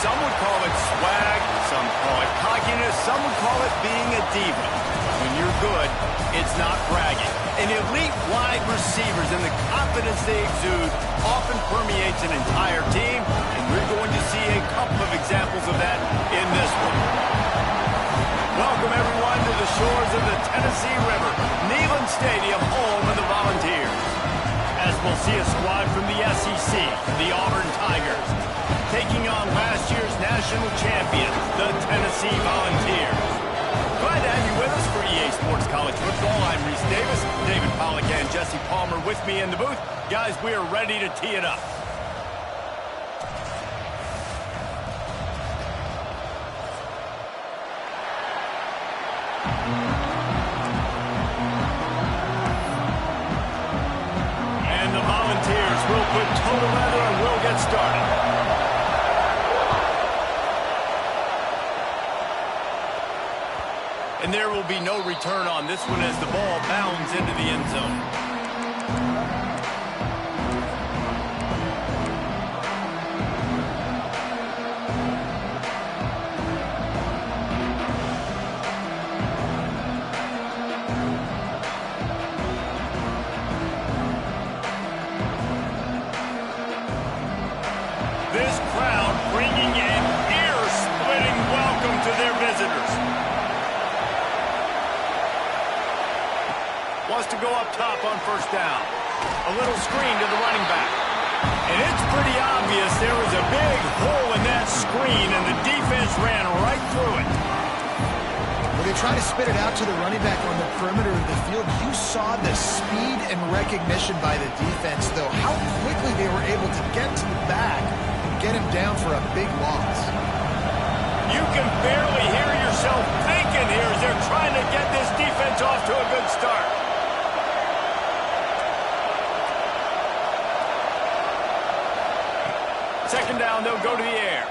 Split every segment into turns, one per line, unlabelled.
Some would call it swag, some call it cockiness, some would call it being a diva. When you're good, it's not bragging. An elite wide receivers and the confidence they exude often permeates an entire team, and we're going to see a couple of examples of that in this one. Welcome, everyone, to the shores of the Tennessee River, Neyland Stadium, home of the Volunteers. As we'll see a squad from the SEC, the Auburn Tigers, taking on last year's national champion, the Tennessee Volunteers. Glad to have you with us for EA Sports College Football. I'm Reese Davis, David Pollack and Jesse Palmer with me in the booth. Guys, we are ready to tee it up. And the Volunteers will put total leather and we'll get started. And there will be no return on this one as the ball bounds into the end zone. This crowd bringing an ear-splitting welcome to their visitors. Wants to go up top on first down. A little screen to the running back. And it's pretty obvious there was a big hole in that screen, and the defense ran right through it.
When they try to spit it out to the running back on the perimeter of the field, you saw the speed and recognition by the defense, though, how quickly they were able to get to the back and get him down for a big loss.
You can barely hear yourself thinking here as they're trying to get this defense off to a good start. Second down, they'll go to the air.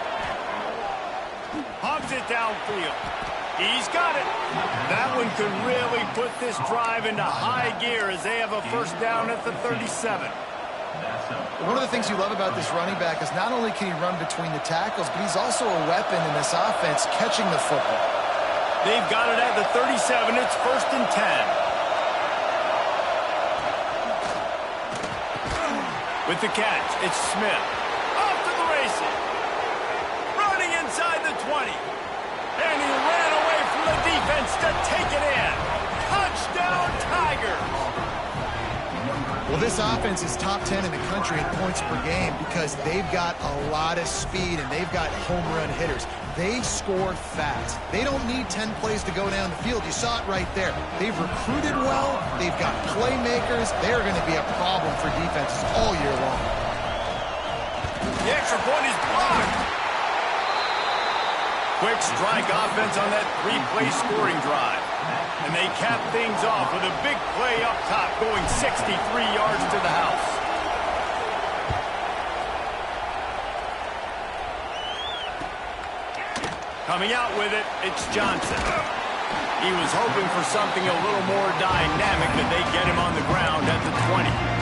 Hogs it downfield. He's got it. That one could really put this drive into high gear as they have a first down at the 37.
One of the things you love about this running back is not only can he run between the tackles, but he's also a weapon in this offense catching the football.
They've got it at the 37. It's first and 10. With the catch, it's Smith. Running inside the 20. And he ran away from the defense to take it in. Touchdown, Tigers.
Well, this offense is top 10 in the country in points per game because they've got a lot of speed and they've got home run hitters. They score fast. They don't need 10 plays to go down the field. You saw it right there. They've recruited well. They've got playmakers. They're going to be a problem for defenses all year long.
The extra point is blocked. Quick strike offense on that three-play scoring drive. And they cap things off with a big play up top, going 63 yards to the house. Coming out with it, it's Johnson. He was hoping for something a little more dynamic, but they get him on the ground at the 20.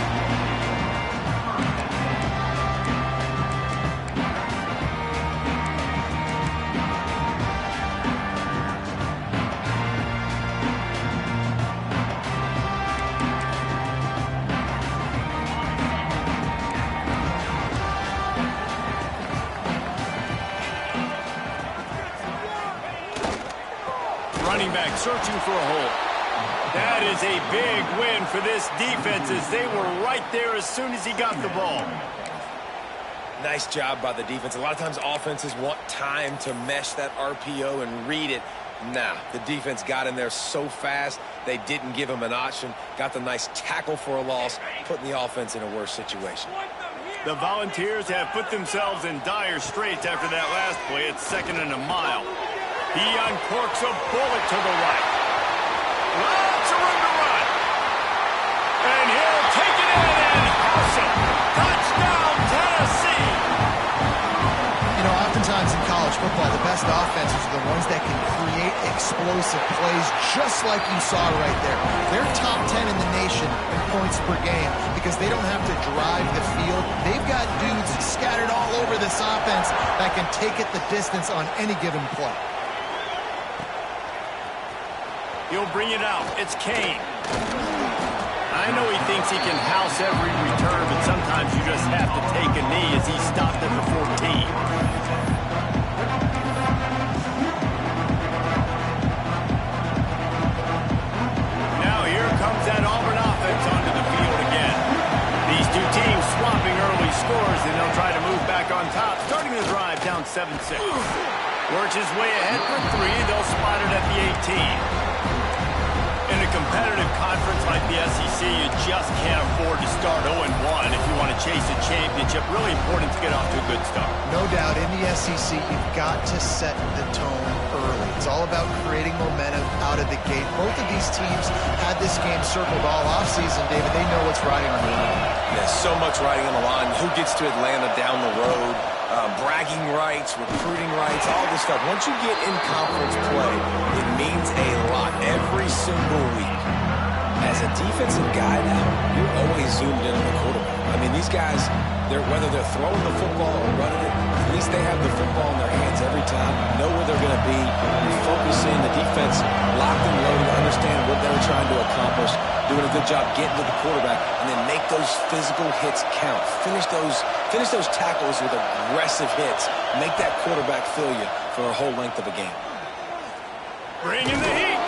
Running back searching for a hole. That is a big win for this defense as they were right there as soon as he got the ball.
Nice job by the defense. A lot of times offenses want time to mesh that RPO and read it. Nah, the defense got in there so fast, they didn't give him an option. Got the nice tackle for a loss, putting the offense in a worse situation.
The Volunteers have put themselves in dire straits after that last play. It's 2nd and a mile. He uncorks a bullet to the right. Lots of room to run. And he'll take it in and house it. Touchdown, Tennessee.
You know, oftentimes in college football, the best offenses are the ones that can create explosive plays just like you saw right there. They're top 10 in the nation in points per game because they don't have to drive the field. They've got dudes scattered all over this offense that can take it the distance on any given play.
He'll bring it out. It's Kane. I know he thinks he can house every return, but sometimes you just have to take a knee as he stopped at the 14. Now here comes that Auburn offense onto the field again. These two teams swapping early scores, and they'll try to move back on top, starting the drive down 7-6. Works his way ahead for 3. They'll spot it at the 18. In a competitive conference like the SEC, you just can't afford to start 0-1 if you want to chase a championship. Really important to get off to a good start.
No doubt, in the SEC, you've got to set the tone early. It's all about creating momentum out of the gate. Both of these teams had this game circled all offseason, David. They know what's riding on the line.
There's so much riding on the line. Who gets to Atlanta down the road? Bragging rights, recruiting rights, all this stuff. Once you get in conference play, it means a lot every single week. As a defensive guy now, you're always zoomed in on the quarterback. I mean, these guys, whether they're throwing the football or running it, at least they have the football in their hands every time, know where they're going to be, and focusing the defense locked and loaded, understand what they're trying to accomplish, doing a good job getting to the quarterback, and then make those physical hits count. Finish those tackles with aggressive hits. Make that quarterback feel you for a whole length of a game.
Bring in the heat.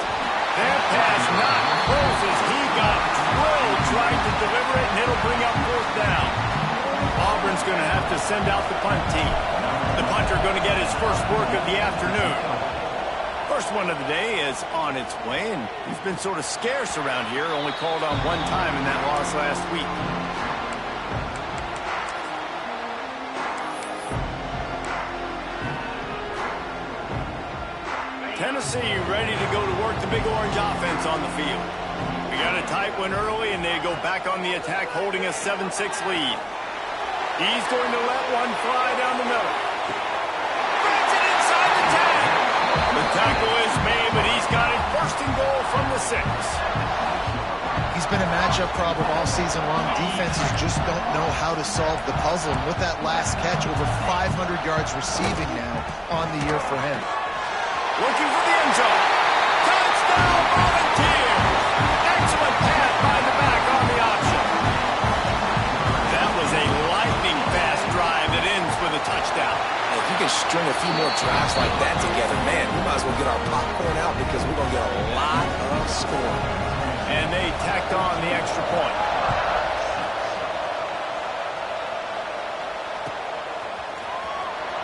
That pass not close as he got drilled trying to deliver it, and it'll bring up 4th down. Auburn's going to have to send out the punt team. The punter going to get his first work of the afternoon. First one of the day is on its way, and he's been sort of scarce around here, only called on 1 time in that loss last week. Tennessee ready to go to work the Big Orange offense on the field. We got a tight one early, and they go back on the attack, holding a 7-6 lead. He's going to let one fly down the middle. Grabs it inside the 10. The tackle is made, but he's got it 1st and goal from the 6.
He's been a matchup problem all season long. Defenses just don't know how to solve the puzzle. And with that last catch, over 500 yards receiving now on the year for him.
Looking for the end zone. Touchdown, Volunteers! Excellent pass by the back on the option. That was a lightning-fast drive that ends with a touchdown.
If you can string a few more drives like that together, man, we might as well get our popcorn out because we're going to get a lot of scoring.
And they tacked on the extra point.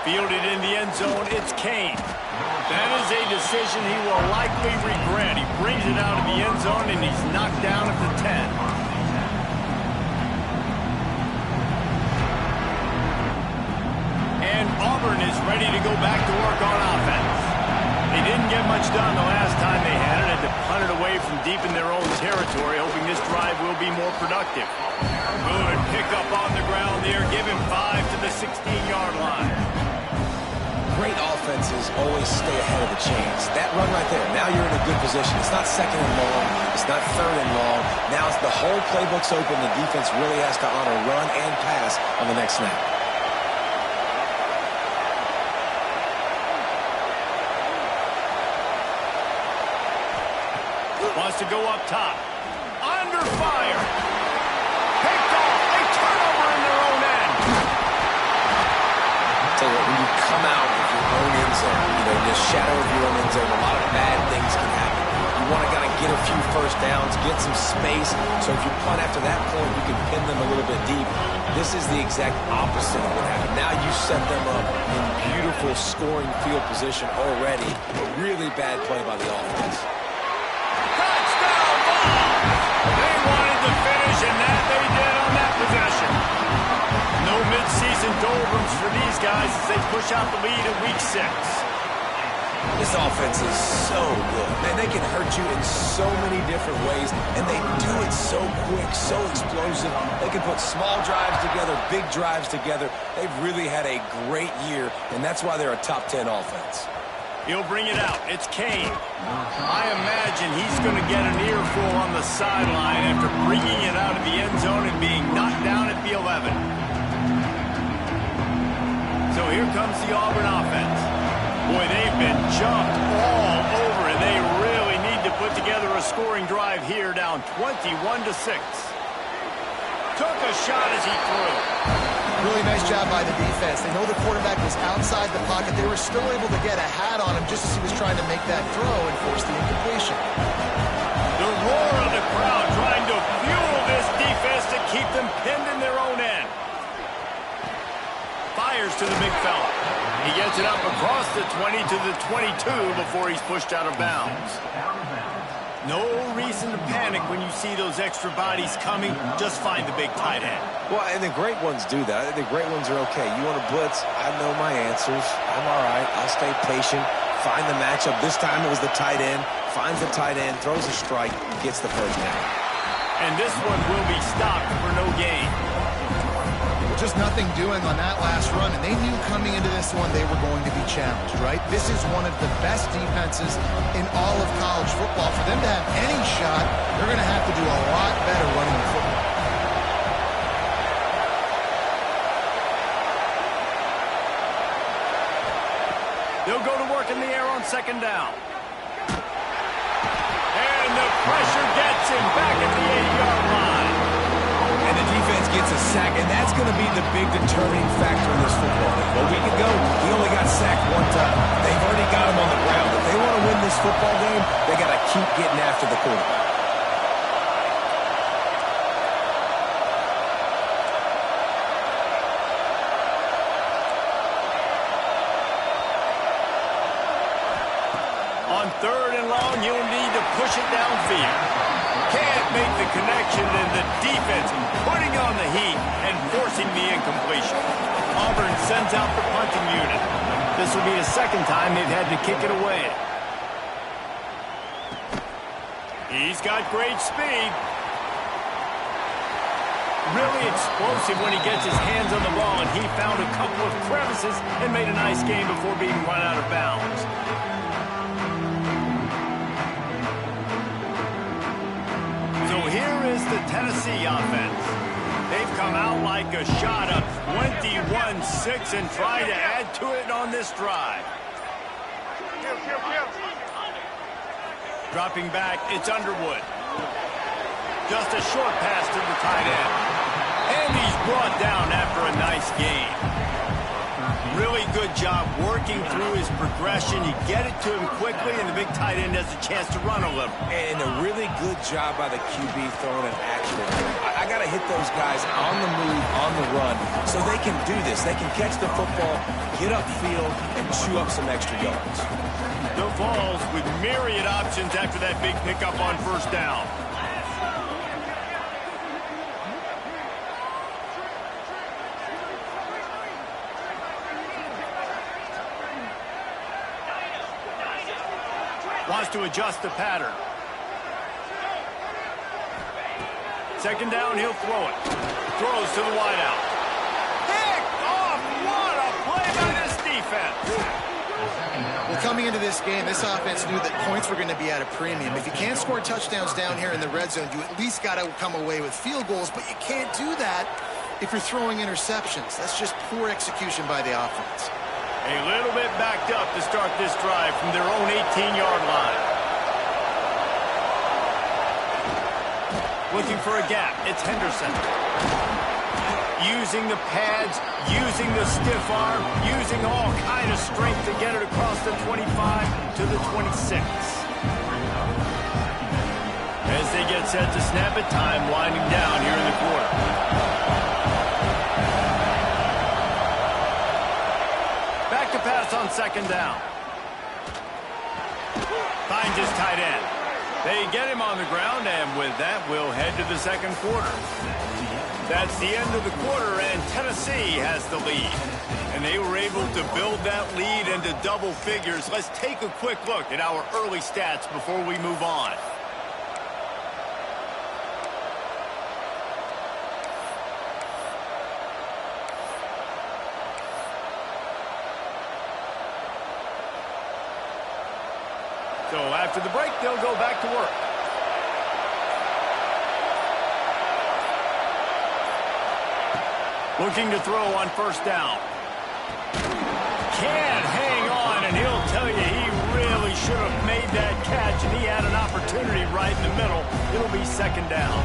Fielded in the end zone, it's Kane. That is a decision he will likely regret. He brings it out of the end zone, and he's knocked down at the 10. And Auburn is ready to go back to work on offense. They didn't get much done the last time they had it. Had to punt it away from deep in their own territory, hoping this drive will be more productive. Good pickup on the ground there. Give him 5 to the 16-yard line.
Great offenses always stay ahead of the chains. That run right there, now you're in a good position. It's not second and long. It's not third and long. Now it's the whole playbook's open. The defense really has to honor run and pass on the next snap.
Wants to go up top. Under fire. Picked off. A turnover in their own end.
Tell you what, when you come out of your own end zone, in the shadow of your own end zone, a lot of bad things can happen. You want to kind of get a few first downs, get some space, so if you punt after that point, you can pin them a little bit deep. This is the exact opposite of what happened. Now you set them up in beautiful scoring field position already. A really bad play by the offense.
Touchdown ball! They wanted to finish, and that they did on that possession. No midseason doldrums for these guys as they push out the lead in week 6.
This offense is so good. Man, they can hurt you in so many different ways, and they do it so quick, so explosive. They can put small drives together, big drives together. They've really had a great year, and that's why they're a top 10 offense.
He'll bring it out. It's Kane. I imagine he's going to get an earful on the sideline after bringing it out of the end zone and being knocked down at the 11. So here comes the Auburn offense. Boy, they've been jumped all over, and they really need to put together a scoring drive here, down 21-6. Took a shot as he threw.
Really nice job by the defense. They know the quarterback was outside the pocket. They were still able to get a hat on him just as he was trying to make that throw and force the incompletion.
The roar of the crowd trying to fuel this defense to keep them pinned in their own end. Fires to the big fella. He gets it up across the 20 to the 22 before he's pushed out of bounds. No reason to panic when you see those extra bodies coming. Just find the big tight end.
Well, and the great ones do that. The great ones are okay. You want to blitz? I know my answers. I'm all right. I'll stay patient. Find the matchup. This time it was the tight end. Finds the tight end, throws a strike, gets the first down.
And this one will be stopped for no gain.
Just nothing doing on that last run, and they knew coming into this one they were going to be challenged, right? This is one of the best defenses in all of college football. For them to have any shot, they're going to have to do a lot better running the football.
They'll go to work in the air on second down. And the pressure gets him back at the 8-yard line.
And the defense gets a sack, and that's going to be the big determining factor in this football game. A week ago, he only got sacked one time. They've already got him on the ground. If they want to win this football game, they got to keep getting after the quarterback.
On third and long, you'll need to push it downfield. Can't make the connection, and the defense putting on the heat and forcing the incompletion. Auburn sends out the punting unit. This will be the second time they've had to kick it away. He's got great speed. Really explosive when he gets his hands on the ball, and he found a couple of crevices and made a nice game before being run out of bounds. So here is the Tennessee offense. They've come out like a shot of 21-6 and try to add to it on this drive. Dropping back, it's Underwood. Just a short pass to the tight end. And he's brought down after a nice gain. really good job working through his progression. You get it to him quickly, and the big tight end has a chance to run a little.
And a really good job by the QB throwing an actual. I got to hit those guys on the move, on the run, so they can do this. They can catch the football, get upfield, and chew up some extra yards.
The Vols with myriad options after that big pickup on first down. Wants to adjust the pattern. Second down, he'll throw it. Throws to the wideout. Picked off! What a play by this defense!
Well, coming into this game, this offense knew that points were going to be at a premium. If you can't score touchdowns down here in the red zone, you at least got to come away with field goals, but you can't do that if you're throwing interceptions. That's just poor execution by the offense.
A little bit backed up to start this drive from their own 18-yard line. Looking for a gap. It's Henderson. Using the pads, using the stiff arm, using all kind of strength to get it across the 25 to the 26. As they get set to snap it, time winding down here in the quarter. Back to pass on second down. Finds his tight end. They get him on the ground, and with that, we'll head to the second quarter. That's the end of the quarter, and Tennessee has the lead. And they were able to build that lead into double figures. Let's take a quick look at our early stats before we move on. So after the break, they'll go back to work. Looking to throw on first down. Can't hang on, and he'll tell you he really should have made that catch, and he had an opportunity right in the middle. It'll be second down.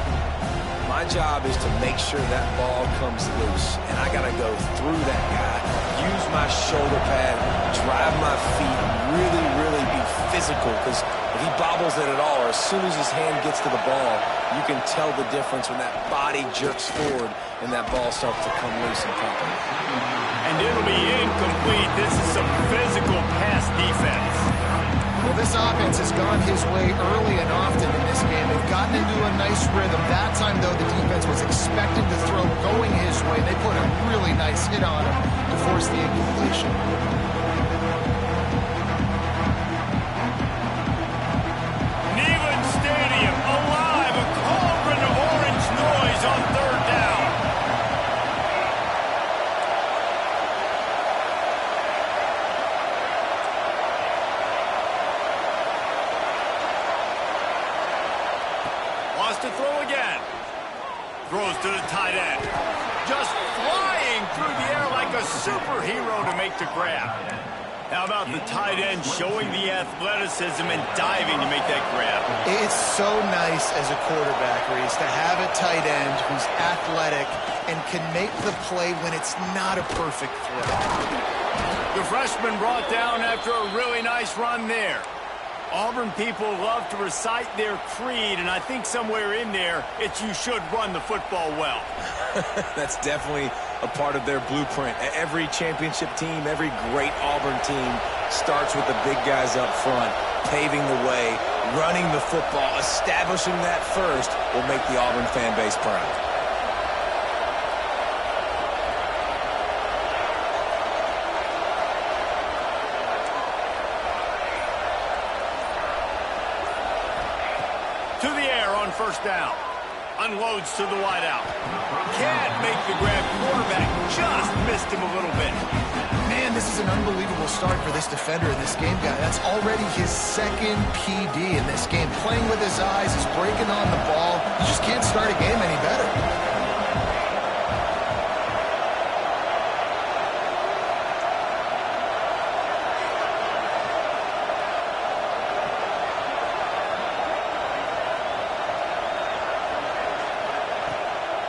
My job is to make sure that ball comes loose, and I got to go through that guy, use my shoulder pad, drive my feet, really be physical, because if he bobbles it at all, or as soon as his hand gets to the ball, you can tell the difference when that body jerks forward and that ball starts to come loose in front of him.
And it'll be incomplete. This is some physical pass defense.
Well, this offense has gone his way early and often in this game. They've gotten into a nice rhythm. That time, though, the defense was expecting to throw going his way. They put a really nice hit on him to force the incompletion.
Neyland Stadium alive, a cauldron of orange noise on third down. Wants to throw again. Throws to the tight end. Just flying through the air like a superhero to make the grab. How about the tight end showing the athleticism and diving to make that grab?
It's so nice as a quarterback, Reese, to have a tight end who's athletic and can make the play when it's not a perfect throw.
The freshman brought down after a really nice run there. Auburn people love to recite their creed, and I think somewhere in there, it's you should run the football well.
That's definitely a part of their blueprint. Every championship team, every great Auburn team starts with the big guys up front, paving the way, running the football, establishing that first will make the Auburn fan base proud.
To the air on first down. Unloads to the wideout. Can't make the grab. Quarterback just missed him a little bit.
Man, this is an unbelievable start for this defender in this game, guy. That's already his second PD in this game. Playing with his eyes, he's breaking on the ball. You just can't start a game any better.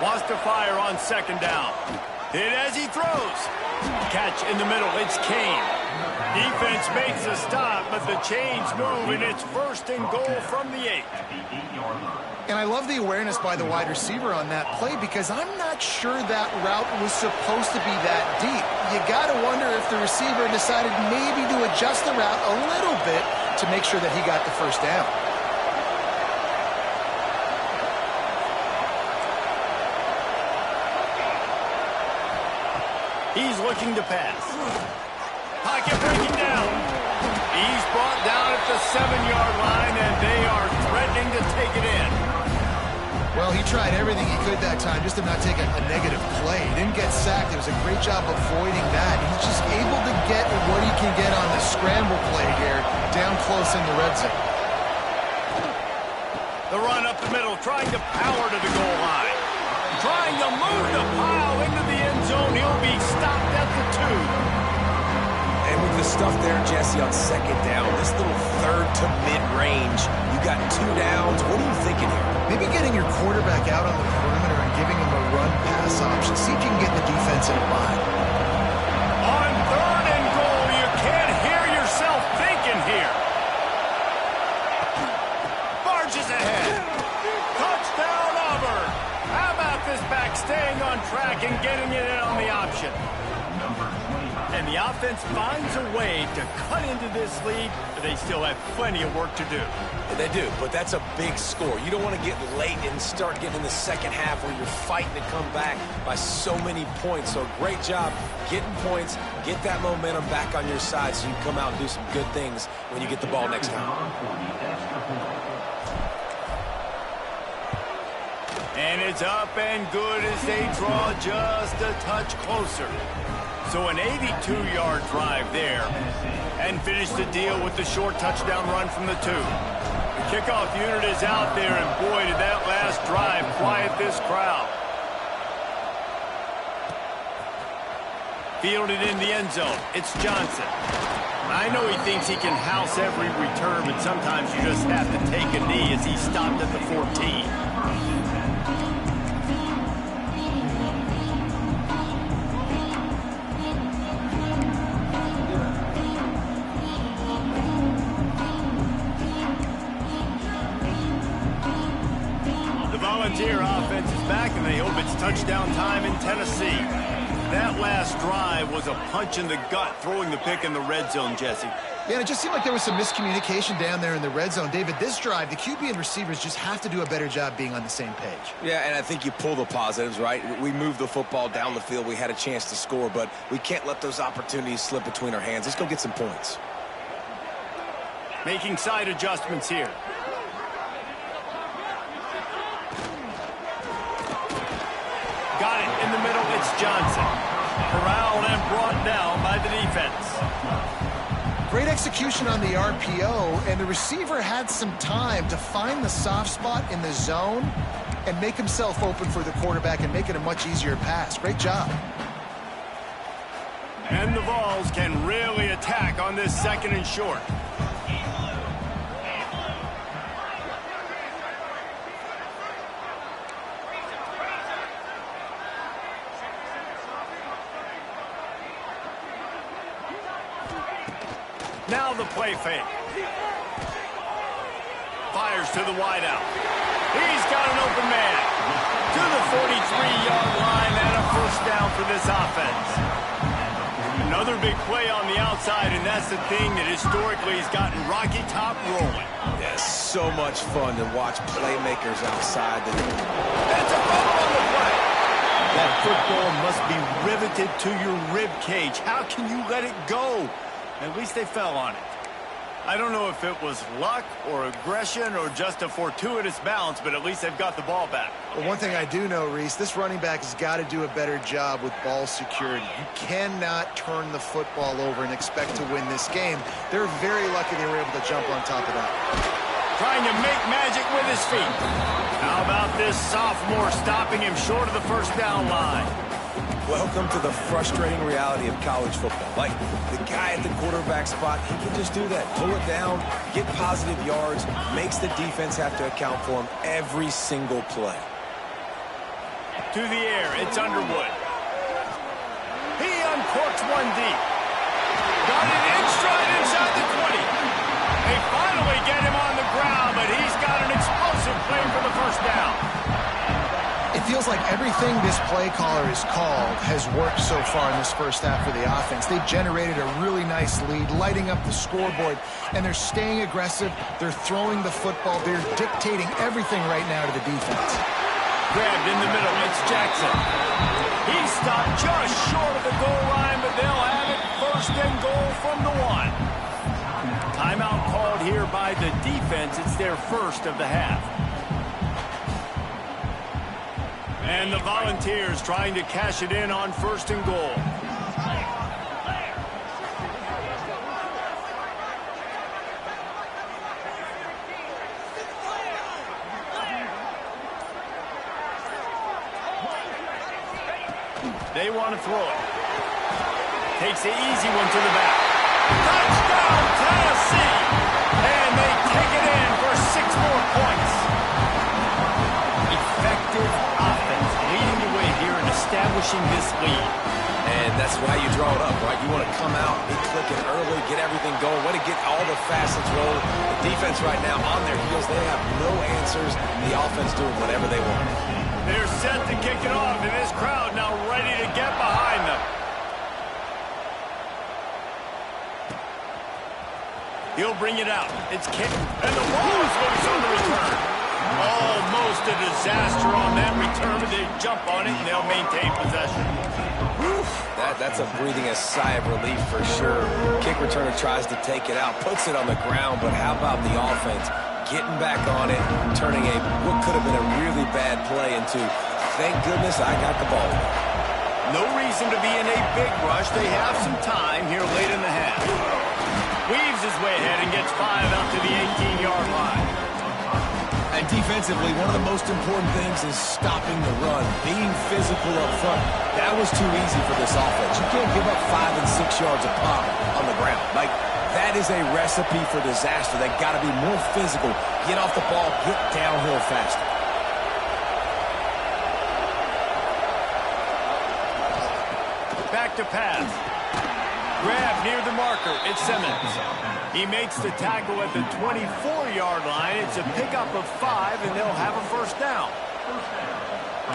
Wants to fire on second down. Hit as he throws. Catch in the middle. It's Kane. Defense makes a stop, but the chains move, and it's 1st and goal from the 8.
And I love the awareness by the wide receiver on that play because I'm not sure that route was supposed to be that deep. You got to wonder if the receiver decided maybe to adjust the route a little bit to make sure that he got the 1st down.
He's looking to pass. Pocket breaking down. He's brought down at the 7-yard line, and they are threatening to take it in.
Well, he tried everything he could that time just to not take a negative play. He didn't get sacked. It was a great job avoiding that. He's just able to get what he can get on the scramble play here, down close in the red zone.
The run up the middle, trying to power to the goal line. Trying to move the pile into the end zone. He'll be stopped at the 2.
And with the stuff there, Jesse, on 2nd down, this little 3rd to mid-range, you got 2 downs. What are you thinking here?
Maybe getting your quarterback out on the perimeter and giving him a run-pass option. See if you can get the defense in a bind.
On 3rd and goal, you can't hear yourself thinking here. Barges ahead. Touchdown, Auburn. How about this back staying on track and getting it in on the option? And the offense finds a way to cut into this lead, but they still have plenty of work to do.
And they do, but that's a big score. You don't want to get late and start getting in the 2nd half where you're fighting to come back by so many points. So great job getting points, get that momentum back on your side so you can come out and do some good things when you get the ball next time.
And it's up and good as they draw just a touch closer. So an 82-yard drive there, and finish the deal with the short touchdown run from the 2. The kickoff unit is out there, and boy, did that last drive quiet this crowd. Fielded in the end zone. It's Johnson. I know he thinks he can house every return, but sometimes you just have to take a knee as he stopped at the 14. Volunteer offense is back, and they hope it's touchdown time in Tennessee. That last drive was a punch in the gut, throwing the pick in the red zone, Jesse.
Yeah, and it just seemed like there was some miscommunication down there in the red zone. David, this drive, the QB and receivers just have to do a better job being on the same page.
Yeah, and I think you pull the positives, right? We moved the football down the field. We had a chance to score, but we can't let those opportunities slip between our hands. Let's go get some points.
Making side adjustments here. Got it in the middle. It's Johnson. Corralled and brought down by the defense.
Great execution on the RPO, and the receiver had some time to find the soft spot in the zone and make himself open for the quarterback and make it a much easier pass. Great job.
And the Vols can really attack on this 2nd and short. Now the play fake. Fires to the wideout. He's got an open man. To the 43-yard line and a 1st down for this offense. Another big play on the outside, and that's the thing that historically has gotten Rocky Top rolling.
Yeah, so much fun to watch playmakers outside.
That's a ball on the play. That football must be riveted to your rib cage. How can you let it go? At least they fell on it. I don't know if it was luck or aggression or just a fortuitous bounce, but at least they've got the ball back.
Well, one thing I do know, Reese, this running back has got to do a better job with ball security. You cannot turn the football over and expect to win this game. They're very lucky they were able to jump on top of that.
Trying to make magic with his feet. How about this sophomore stopping him short of the 1st down line?
Welcome to the frustrating reality of college football. Like, the guy at the quarterback spot, he can just do that. Pull it down, get positive yards, makes the defense have to account for him every single play.
To the air, it's Underwood. He corks one deep. Got it in stride inside the 20. They finally get him on the ground, but he's got an explosive play for the first down.
It feels like everything this play caller has called has worked so far in this first half for the offense. They've generated a really nice lead, lighting up the scoreboard, and they're staying aggressive. They're throwing the football. They're dictating everything right now to the defense.
Grabbed in the middle. It's Jackson. He stopped just short of the goal line, but they'll have it first and goal from the 1. Timeout called here by the defense. It's their first of the half. And the Volunteers trying to cash it in on first and goal. They want to throw it. Takes the easy one to the back. Touchdown, Tennessee! And they take it in for 6 more points. Effective offense leading the way here and establishing this lead.
And that's why you draw it up, right? You want to come out, be clicking early, get everything going, want to get all the facets rolling. The defense right now on their heels, they have no answers. The offense doing whatever they want.
They're set to kick it off, and this crowd now ready to get behind them. He'll bring it out. It's kicked, and the ball is loose on the return. Almost a disaster on that return, but they jump on it, and they'll maintain possession.
Whew. That's a breathing a sigh of relief for sure. Kick returner tries to take it out, puts it on the ground, but how about the offense? Getting back on it, turning what could have been a really bad play into, thank goodness I got the ball.
No reason to be in a big rush. They have some time here late in the half. Weaves his way ahead and gets 5 out to the 18-yard line.
And defensively, one of the most important things is stopping the run, being physical up front. That was too easy for this offense. You can't give up 5 and 6 yards a pop on the ground. Like, that is a recipe for disaster. They got to be more physical, get off the ball, get downhill faster.
Back to pass. Grab near the marker. It's Simmons. He makes the tackle at the 24-yard line. It's a pickup of 5, and they'll have a first down.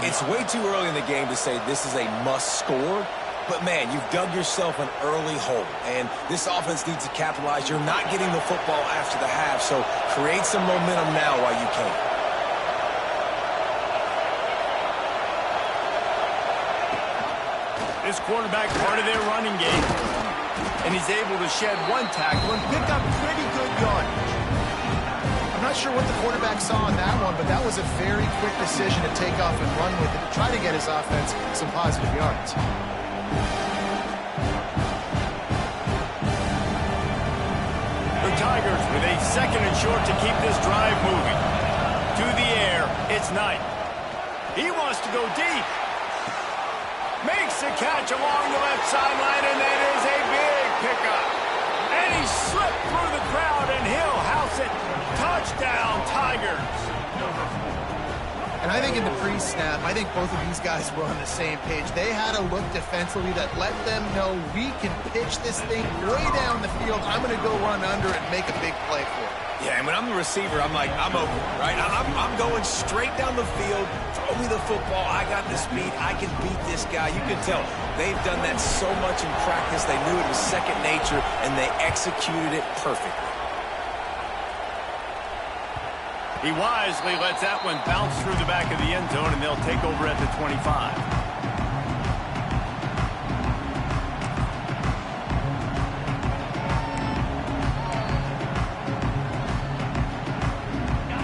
It's way too early in the game to say this is a must score. But, man, you've dug yourself an early hole, and this offense needs to capitalize. You're not getting the football after the half, so create some momentum now while you can.
This quarterback part of their running game, and he's able to shed 1 tackle and pick up pretty good yardage.
I'm not sure what the quarterback saw on that one, but that was a very quick decision to take off and run with it to try to get his offense some positive yards.
The Tigers with a 2nd and short to keep this drive moving. To the air, it's Knight. He wants to go deep. Makes a catch along the left sideline, and that is a big pickup. And he slipped through the crowd, and he'll house it. Touchdown, Tigers.
And I think in the pre-snap, I think both of these guys were on the same page. They had a look defensively that let them know we can pitch this thing way down the field. I'm going to go run under it and make a big play for it.
Yeah, and when I'm the receiver, I'm like, I'm open, right? I'm going straight down the field. Throw me the football. I got the speed. I can beat this guy. You can tell they've done that so much in practice. They knew it was second nature, and they executed it perfectly.
He wisely lets that one bounce through the back of the end zone, and they'll take over at the 25.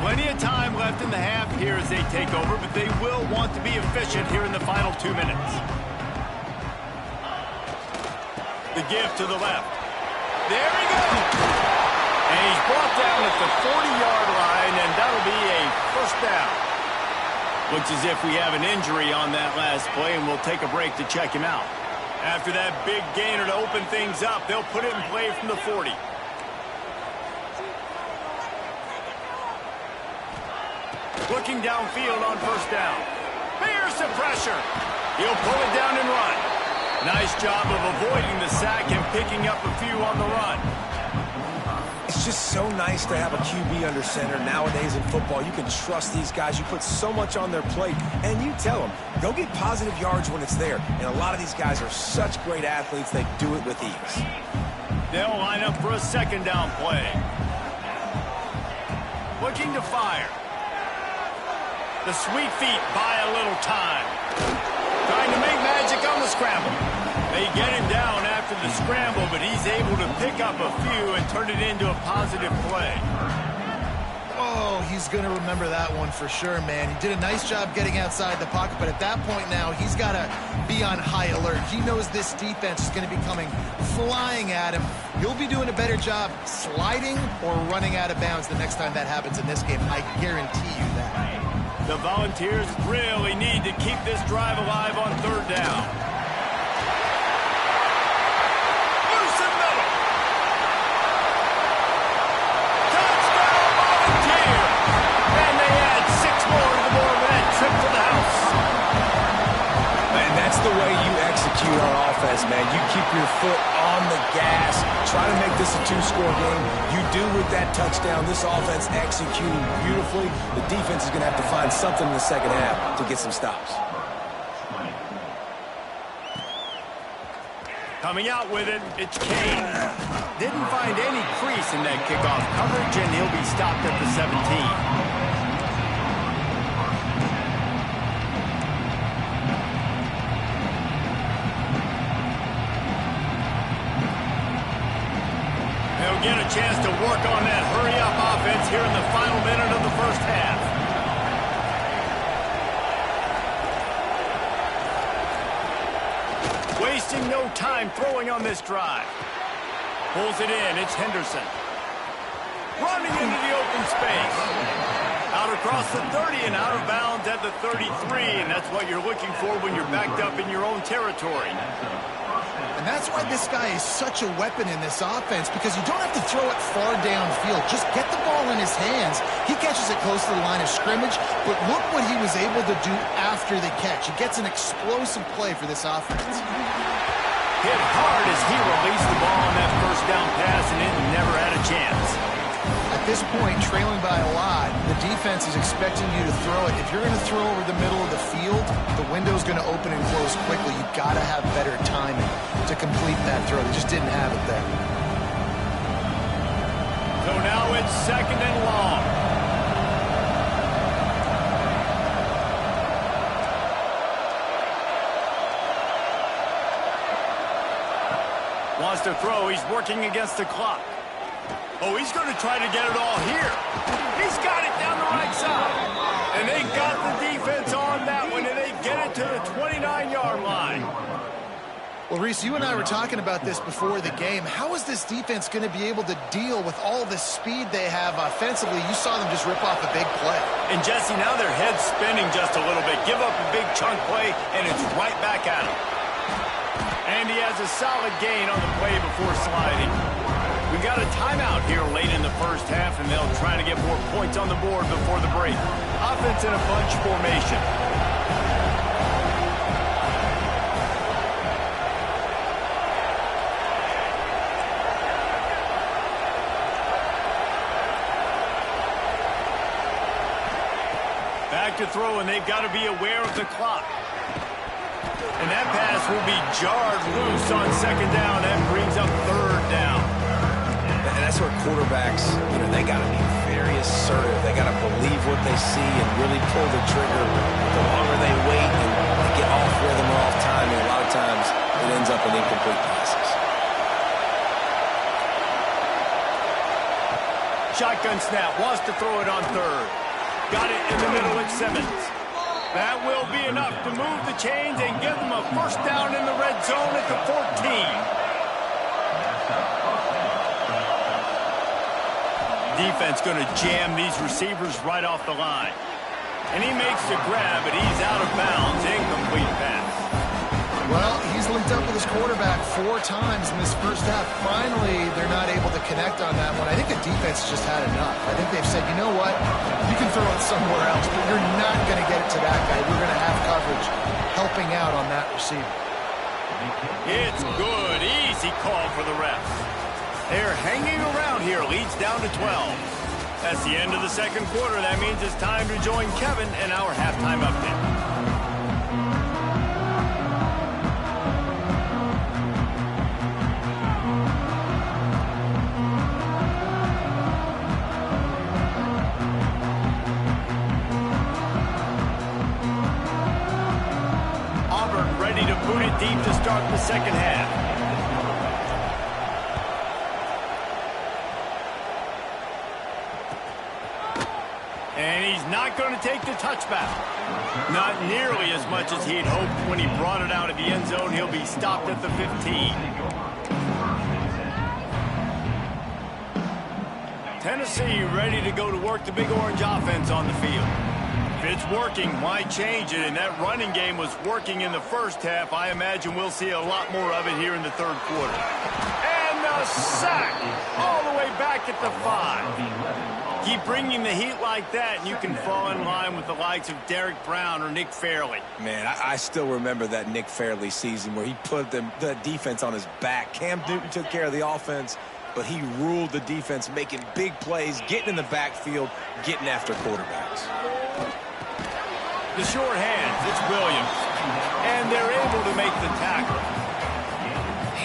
Plenty of time left in the half here as they take over, but they will want to be efficient here in the final 2 minutes. The give to the left. There he goes! And he's brought down at the 40-yard line, and that'll be a first down. Looks as if we have an injury on that last play, and we'll take a break to check him out. After that big gainer to open things up, they'll put it in play from the 40. Looking downfield on first down. Fierce the pressure. He'll pull it down and run. Nice job of avoiding the sack and picking up a few on the run.
It's just so nice to have a QB under center. Nowadays in football, you can trust these guys. You put so much on their plate, and you tell them, go get positive yards when it's there. And a lot of these guys are such great athletes, they do it with ease.
They'll line up for a second down play. Looking to fire. The sweet feet buy a little time. Trying to make magic on the scramble. They get him down after the scramble, but he's able to pick up a few and turn it into a positive play.
Oh, he's going to remember that one for sure, man. He did a nice job getting outside the pocket, but at that point now, he's got to be on high alert. He knows this defense is going to be coming flying at him. He'll be doing a better job sliding or running out of bounds the next time that happens in this game. I guarantee you that.
The Volunteers really need to keep this drive alive on third down. Loose and middle. Touchdown, Volunteers! And they add 6 more to the board with that trip to the house.
Man, that's the way you execute on offense, man. You keep your foot on the gas. Try to make this a 2-score game. You do with that touchdown. This offense executing beautifully. The defense is going to have to find something in the second half to get some stops.
Coming out with it, it's Kane. Didn't find any crease in that kickoff coverage, and he'll be stopped at the 17. Get a chance to work on that hurry-up offense here in the final minute of the first half. Wasting no time throwing on this drive. Pulls it in. It's Henderson. Running into the open space. Out across the 30 and out of bounds at the 33, and that's what you're looking for when you're backed up in your own territory.
And that's why this guy is such a weapon in this offense, because you don't have to throw it far downfield. Just get the ball in his hands. He catches it close to the line of scrimmage, but look what he was able to do after the catch. He gets an explosive play for this offense.
Hit hard as he released the ball on that first down pass, and it never had a chance.
At this point, trailing by a lot, the defense is expecting you to throw it. If you're going to throw over the middle of the field, the window's going to open and close quickly. You've got to have better timing to complete that throw. They just didn't have it there.
So now it's second and long. Wants to throw. He's working against the clock. Oh, he's going to try to get it all here. He's got it down the right side. And they got the defense on that one, and they get it to the 29-yard line.
Well, Reese, you and I were talking about this before the game. How is this defense going to be able to deal with all the speed they have offensively? You saw them just rip off a big play.
And, Jesse, now their head's spinning just a little bit. Give up a big chunk play, and it's right back at him. And he has a solid gain on the play before sliding. We got a timeout here late in the first half, and they'll try to get more points on the board before the break. Offense in a bunch formation. Back to throw, and they've got to be aware of the clock. And that pass will be jarred loose on second down. That brings up third down.
And that's where quarterbacks, they got to be very assertive. They got to believe what they see and really pull the trigger. The longer they wait and they get off rhythm or off timing, a lot of times it ends up in incomplete passes.
Shotgun snap, wants to throw it on third. Got it in the middle at Simmons. That will be enough to move the chains and give them a first down in the red zone at the 14. Defense going to jam these receivers right off the line. And he makes the grab, but he's out of bounds. Incomplete pass.
Well, he's linked up with his quarterback 4 times in this first half. Finally, they're not able to connect on that one. I think the defense just had enough. I think they've said, you know what? You can throw it somewhere else, but you're not going to get it to that guy. We're going to have coverage helping out on that receiver.
It's good. Easy call for the refs. They're hanging around here. Leads down to 12. That's the end of the second quarter. That means it's time to join Kevin and our halftime update. Auburn ready to boot it deep to start the second half. And he's not going to take the touchback. Not nearly as much as he'd hoped when he brought it out of the end zone. He'll be stopped at the 15. Tennessee ready to go to work the Big Orange offense on the field. If it's working, why change it? And that running game was working in the first half. I imagine we'll see a lot more of it here in the third quarter. And the sack all the way back at the 5. Keep bringing the heat like that, and you can fall in line with the likes of Derek Brown or Nick Fairley.
Man, I still remember that Nick Fairley season where he put the defense on his back. Cam Newton took care of the offense, but he ruled the defense, making big plays, getting in the backfield, getting after quarterbacks.
The short hands, it's Williams. And they're able to make the tackle.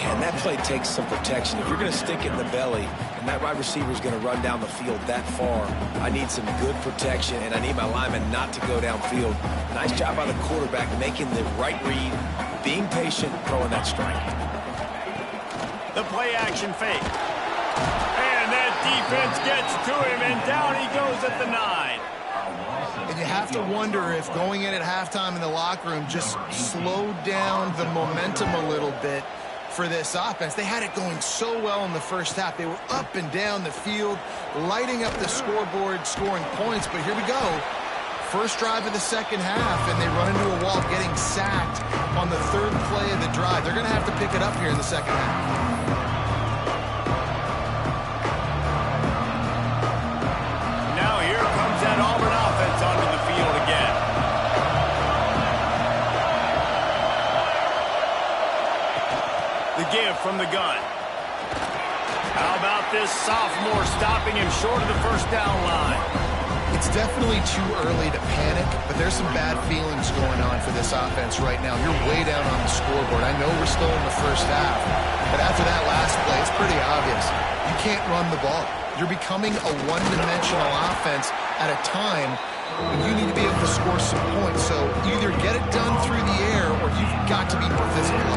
Man, that play takes some protection. If you're going to stick it in the belly and that wide receiver is going to run down the field that far, I need some good protection, and I need my lineman not to go downfield. Nice job by the quarterback making the right read, being patient, throwing that strike.
The play action fake. And that defense gets to him, and down he goes at the 9.
And you have to wonder if going in at halftime in the locker room just slowed down the momentum a little bit for this offense. They had it going so well in the first half. They were up and down the field, lighting up the scoreboard, scoring points. But here we go. First drive of the second half, and they run into a wall, getting sacked on the third play of the drive. They're going to have to pick it up here in the second half. That Auburn offense onto the field again. The give from the gun. How about this sophomore stopping him short of the first down line? It's definitely too early to panic, but there's some bad feelings going on for this offense right now. You're way down on the scoreboard. I know we're still in the first half, but after that last play, it's pretty obvious. You can't run the ball. You're becoming a one-dimensional offense at a time when you need to be able to score some points. So either get it done through the air or you've got to be more physical.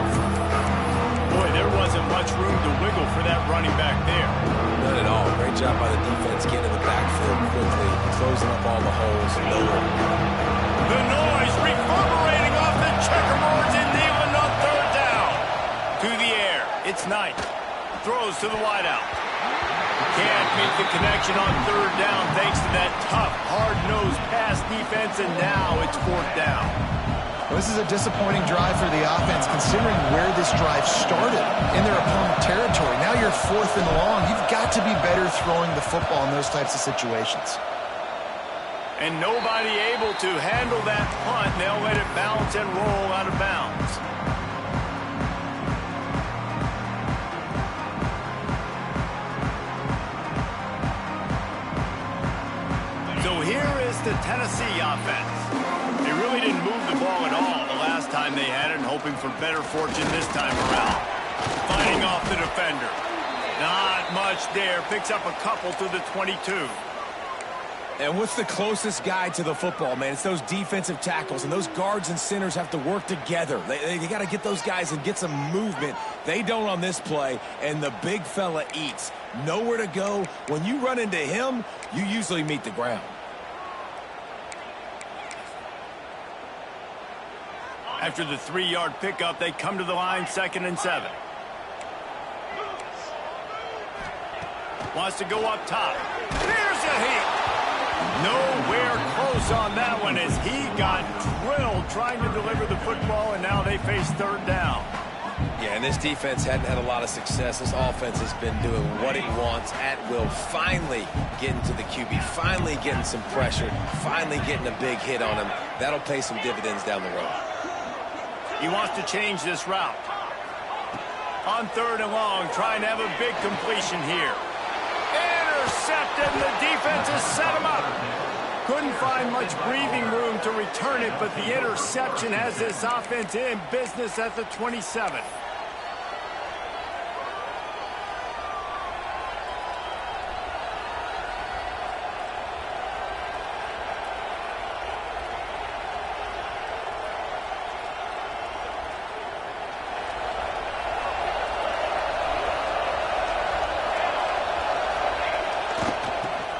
Boy, there wasn't much room to wiggle for that running back there.
None at all. Great job by the defense getting in the backfield quickly, closing up all the holes.
The noise reverberating off the checkerboards and Nealon on third down. To the air. It's Knight. Throws to the wideout. Can't make the connection on third down thanks to that tough, hard-nosed pass defense, and now it's fourth down. Well, this is a disappointing drive for the offense considering where this drive started in their opponent territory. Now you're fourth and long. You've got to be better throwing the football in those types of situations. And nobody able to handle that punt. They'll let it bounce and roll out of bounds. So here is the Tennessee offense. They really didn't move the ball at all the last time they had it, and hoping for better fortune this time around. Fighting off the defender. Not much there. Picks up a couple to the 22.
And what's the closest guy to the football, man? It's those defensive tackles, and those guards and centers have to work together. They got to get those guys and get some movement. They don't on this play, and the big fella eats. Nowhere to go. When you run into him, you usually meet the ground.
After the 3-yard pickup, they come to the line 2nd and 7. Wants to go up top. There's a hit. Nowhere close on that one as he got drilled trying to deliver the football, and now they face third down.
Yeah, and this defense hadn't had a lot of success. This offense has been doing what it wants at will. Finally getting to the QB, finally getting some pressure, finally getting a big hit on him. That'll pay some dividends down the road.
He wants to change this route. On 3rd and long, trying to have a big completion here. Intercepted, and the defense has set him up. Couldn't find much breathing room to return it, but the interception has this offense in business at the 27.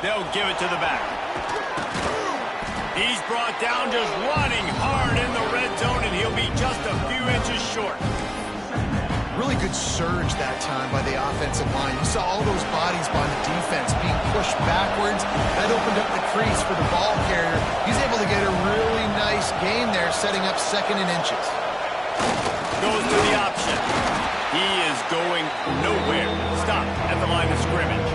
They'll give it to the back. He's brought down just running hard in the red zone, and he'll be just a few inches short.
Really good surge that time by the offensive line. You saw all those bodies by the defense being pushed backwards. That opened up the crease for the ball carrier. He's able to get a really nice gain there, setting up 2nd and inches.
Goes to the option. He is going nowhere. Stop at the line of scrimmage.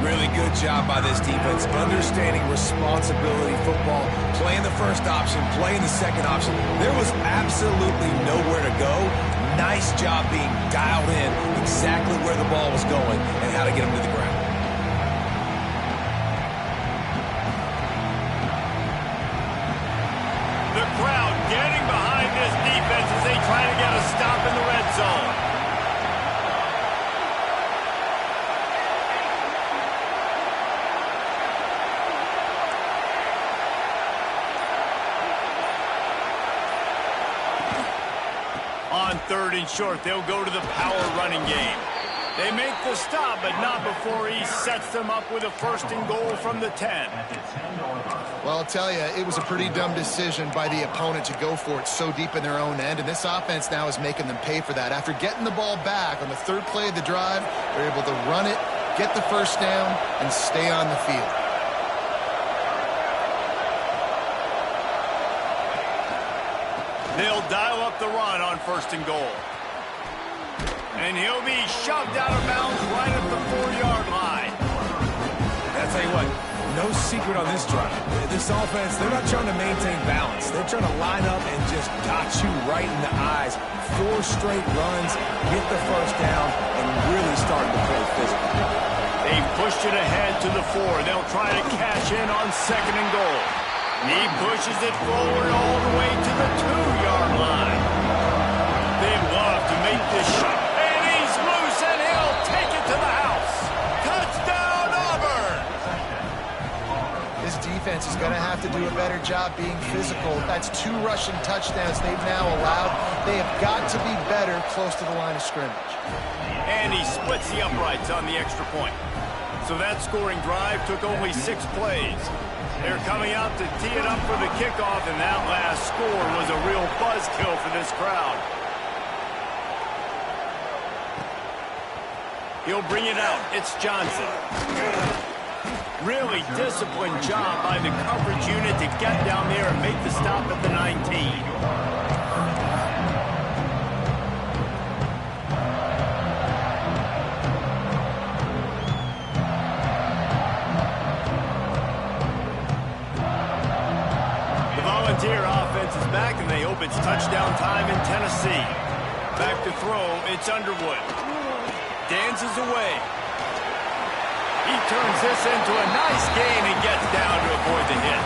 Really good job by this defense, understanding responsibility football, playing the first option, playing the second option. There was absolutely nowhere to go. Nice job being dialed in exactly where the ball was going and how to get him to the ground.
The crowd getting behind this defense as they try to get a stop in the red zone. On 3rd and short, they'll go to the power running game. They make the stop, but not before he sets them up with a 1st and goal from the 10.
Well, I'll tell you, it was a pretty dumb decision by the opponent to go for it so deep in their own end, and this offense now is making them pay for that. After getting the ball back on the 3rd play of the drive, they're able to run it, get the 1st down, and stay on the field.
They'll dial up the run on 1st and goal. And he'll be shoved out of bounds right at the 4-yard line.
I'll tell you what, no secret on this drive. This offense, they're not trying to maintain balance. They're trying to line up and just dot you right in the eyes. 4 straight runs, get the 1st down, and really starting to play physical.
They pushed it ahead to the 4. They'll try to cash in on 2nd and goal. He pushes it forward all the way to the 2-yard line. They love to make this shot. And he's loose, and he'll take it to the house. Touchdown, Auburn!
This defense is going to have to do a better job being physical. That's 2 rushing touchdowns they've now allowed. They have got to be better close to the line of scrimmage.
And he splits the uprights on the extra point. So that scoring drive took only 6 plays. They're coming out to tee it up for the kickoff, and that last score was a real buzzkill for this crowd. He'll bring it out. It's Johnson. Really disciplined job by the coverage unit to get down there and make the stop at the 19. Volunteer offense is back, and they hope it's touchdown time in Tennessee. Back to throw, it's Underwood. Dances away. He turns this into a nice gain and gets down to avoid the hit.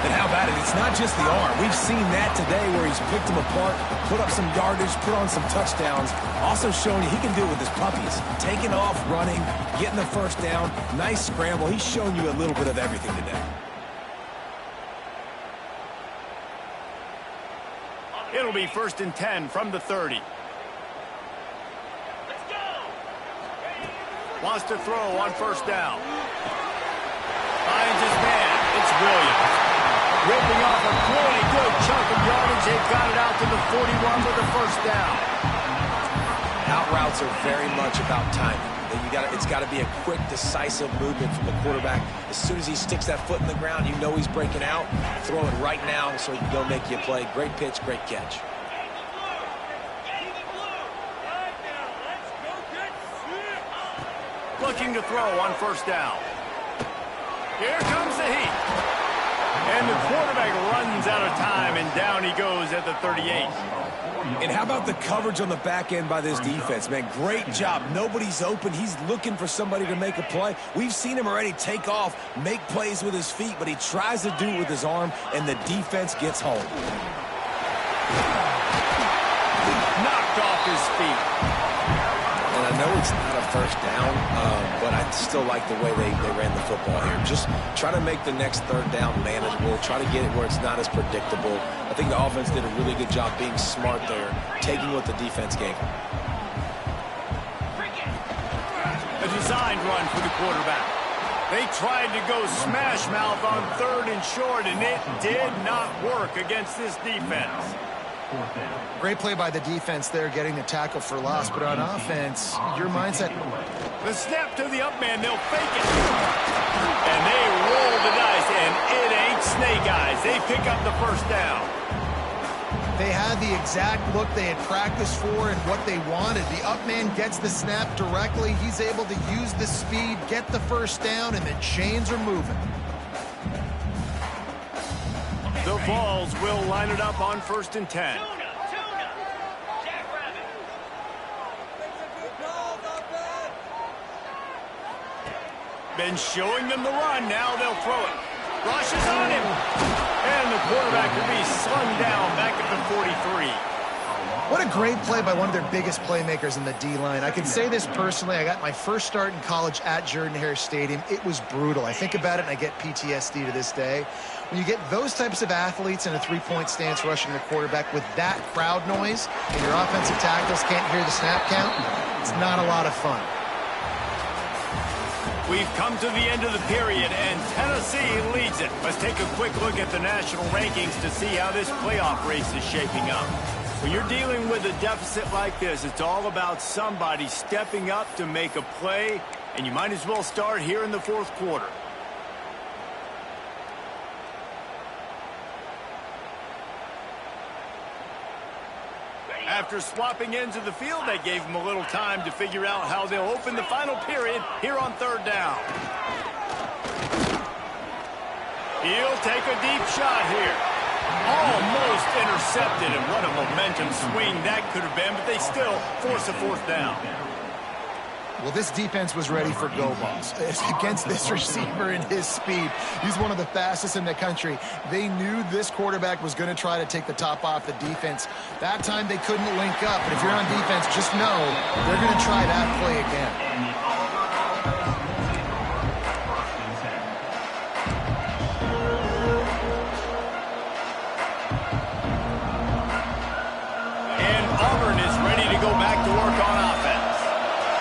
And how about it? It's not just the arm. We've seen that today where he's picked them apart, put up some yardage, put on some touchdowns. Also showing you he can do it with his puppies. Taking off, running, getting the 1st down. Nice scramble. He's shown you a little bit of everything today.
It'll be 1st and 10 from the 30. Wants to throw on 1st down. Finds his man. It's Williams. Ripping off a really good chunk of yardage. They've got it out to the 41 with the 1st down.
Out routes are very much about timing. It's got to be a quick, decisive movement from the quarterback. As soon as he sticks that foot in the ground, you know he's breaking out. Throw it right now so he can go make you a play. Great pitch, great catch.
Looking to throw on 1st down. Here comes the heat. And the quarterback runs out of time, and down he goes at the 38.
And how about the coverage on the back end by this defense, man? Great job. Nobody's open. He's looking for somebody to make a play. We've seen him already take off, make plays with his feet, but he tries to do it with his arm, and the defense gets home.
Knocked off his feet.
And I know it's not a first down, but I still like the way they ran the football here. Just try to make the next third down manageable. Try to get it where it's not as predictable. I think the offense did a really good job being smart there, taking what the defense gave them.
A designed run for the quarterback. They tried to go smash mouth on 3rd and short, and it did not work against this defense.
Great play by the defense there, getting the tackle for loss. But on offense, your mindset.
The snap to the up man, they'll fake it. And they roll the dice, and it ain't snake eyes. They pick up the first down.
They had the exact look they had practiced for and what they wanted. The up man gets the snap directly. He's able to use the speed, get the first down, and the chains are moving.
The Vols will line it up on 1st and 10. Been showing them the run. Now they'll throw it. Rush is on him. And the quarterback will be slung down back at the 43.
What a great play by one of their biggest playmakers in the D-line. I can say this personally. I got my first start in college at Jordan-Hare Stadium. It was brutal. I think about it and I get PTSD to this day. When you get those types of athletes in a three-point stance rushing the quarterback with that crowd noise and your offensive tackles can't hear the snap count, it's not a lot of fun.
We've come to the end of the period, and Tennessee leads it. Let's take a quick look at the national rankings to see how this playoff race is shaping up. When you're dealing with a deficit like this, it's all about somebody stepping up to make a play, and you might as well start here in the 4th quarter. After swapping ends of the field, they gave them a little time to figure out how they'll open the final period here on 3rd down. He'll take a deep shot here. Almost intercepted, and what a momentum swing that could have been, but they still force a 4th down.
Well, this defense was ready for go balls. Against this receiver and his speed, he's one of the fastest in the country. They knew this quarterback was going to try to take the top off the defense. That time they couldn't link up, but if you're on defense, just know they're going to try that play again.
Auburn is ready to go back to work on offense.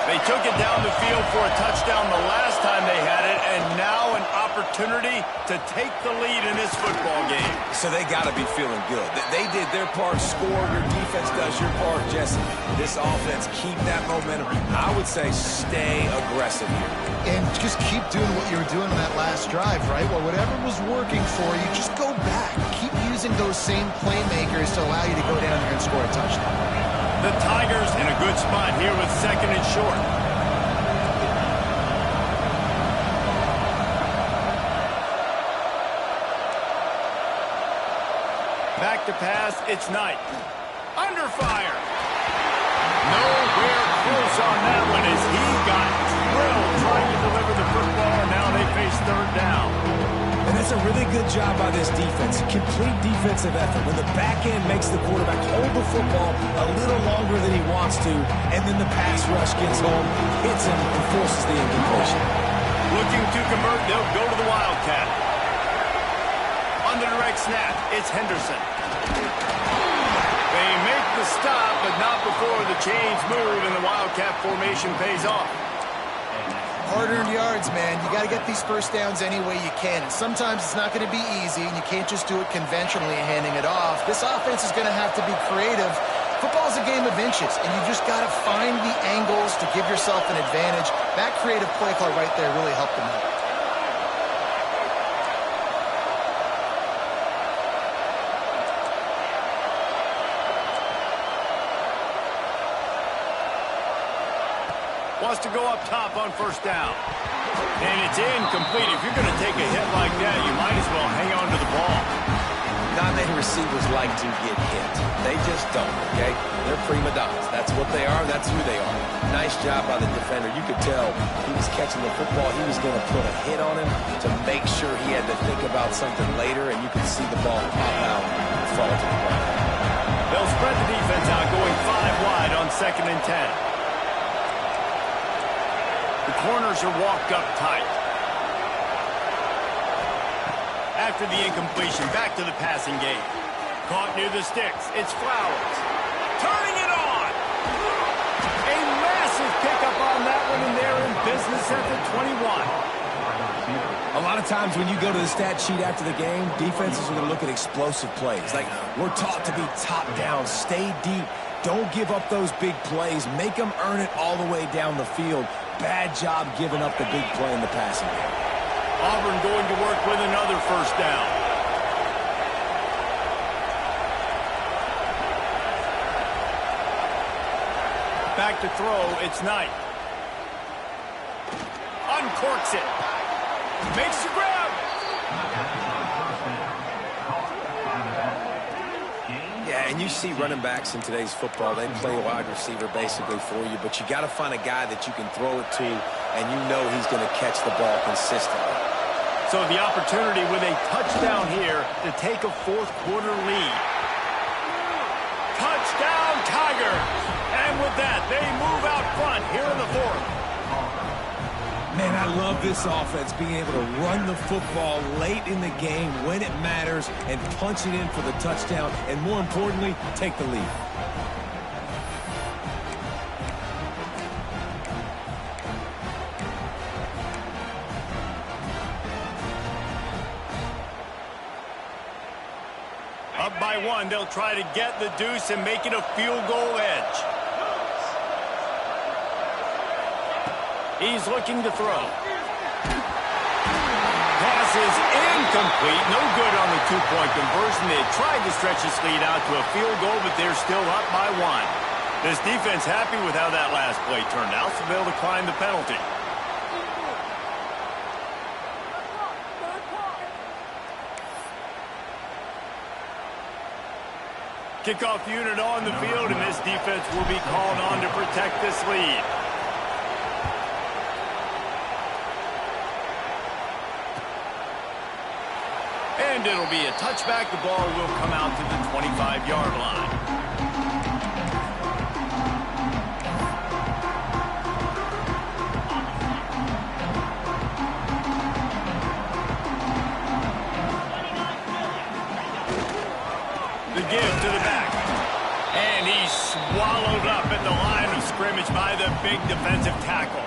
They took it down the field for a touchdown the last time they had it, and now an opportunity to take the lead in this football game.
So they got to be feeling good. They did their part, score. Your defense does your part, Jesse. This offense, keep that momentum. I would say stay aggressive here.
And just keep doing what you were doing on that last drive, right? Well, whatever was working for you, just go back. Keep using those same playmakers to allow you to go down there and score a touchdown.
The Tigers in a good spot here with 2nd and short. Back to pass, it's Knight. Under fire. Nowhere close on that one as he got drilled trying to deliver the football, and now they face 3rd down.
And that's a really good job by this defense. Complete defensive effort. When the back end makes the quarterback hold the football a little longer than he wants to, and then the pass rush gets home, hits him, and forces the incompletion.
Looking to convert, they'll go to the Wildcat. On the direct snap, it's Henderson. They make the stop, but not before the chains move and the Wildcat formation pays off.
Hard-earned yards, man. You got to get these first downs any way you can. And sometimes it's not going to be easy, and you can't just do it conventionally and handing it off. This offense is going to have to be creative. Football's a game of inches, and you just got to find the angles to give yourself an advantage. That creative play call right there really helped them out.
Wants to go up top on 1st down. And it's incomplete. If you're going to take a hit like that, you might as well hang on to the ball.
Not many receivers like to get hit. They just don't, okay? They're prima donnas. That's what they are. That's who they are. Nice job by the defender. You could tell he was catching the football. He was going to put a hit on him to make sure he had to think about something later, and you could see the ball pop out and fall to the ground.
They'll spread the defense out, going 5 wide on 2nd and 10. The corners are walked up tight. After the incompletion, back to the passing game. Caught near the sticks. It's Flowers. Turning it on. A massive pickup on that one, and they're in business at the 21.
A lot of times when you go to the stat sheet after the game, defenses are going to look at explosive plays. Like, we're taught to be top down, stay deep, don't give up those big plays, make them earn it all the way down the field. Bad job giving up the big play in the passing game.
Auburn going to work with another first down. Back to throw, it's Knight. Uncorks it. Makes the grab.
Yeah, and you see running backs in today's football, they play wide receiver basically for you, but you got to find a guy that you can throw it to, and you know he's going to catch the ball consistently.
So the opportunity with a touchdown here to take a 4th quarter lead. Touchdown, Tigers! And with that, they move out front here in the 4th.
Man, I love this offense, being able to run the football late in the game when it matters and punch it in for the touchdown, and more importantly, take the lead.
Up by 1, they'll try to get the deuce and make it a field goal edge. He's looking to throw. Pass is incomplete. No good on the 2-point conversion. They tried to stretch this lead out to a field goal, but they're still up by 1. This defense happy with how that last play turned out, so they'll decline the penalty. Kickoff unit on the field, and this defense will be called on to protect this lead. And it'll be a touchback. The ball will come out to the 25-yard line. The give to the back. And he's swallowed up at the line of scrimmage by the big defensive tackle.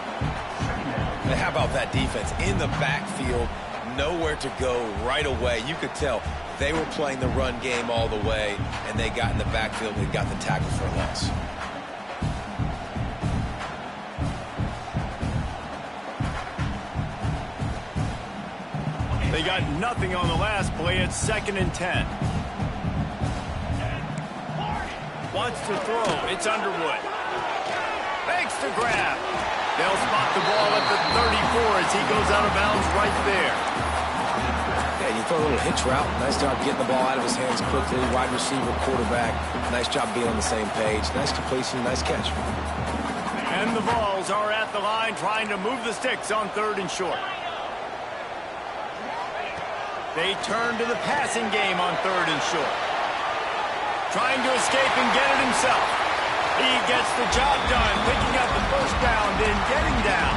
How about that defense in the backfield? Nowhere to go right away. You could tell they were playing the run game all the way, and they got in the backfield and got the tackle for a loss.
They got nothing on the last play. It's 2nd and 10. Wants to throw. It's Underwood. Makes the grab. They'll spot the ball at the 34 as he goes out of bounds right there.
Yeah, you throw a little hitch route. Nice job getting the ball out of his hands quickly. Wide receiver, quarterback. Nice job being on the same page. Nice completion, nice catch.
And the Vols are at the line trying to move the sticks on 3rd and short. They turn to the passing game on 3rd and short. Trying to escape and get it himself. He gets the job done, picking up the first down, then getting down.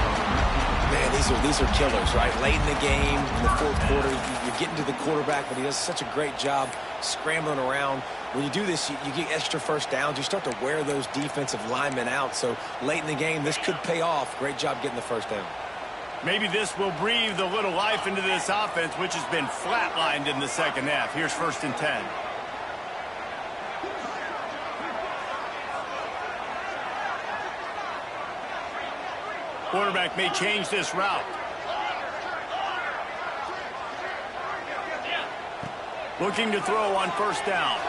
Man, these are killers, right? Late in the game, in the 4th quarter, you're getting to the quarterback, but he does such a great job scrambling around. When you do this, you get extra first downs. You start to wear those defensive linemen out. So late in the game, this could pay off. Great job getting the first down.
Maybe this will breathe a little life into this offense, which has been flatlined in the 2nd half. Here's 1st and 10. Quarterback may change this route. Looking to throw on 1st down.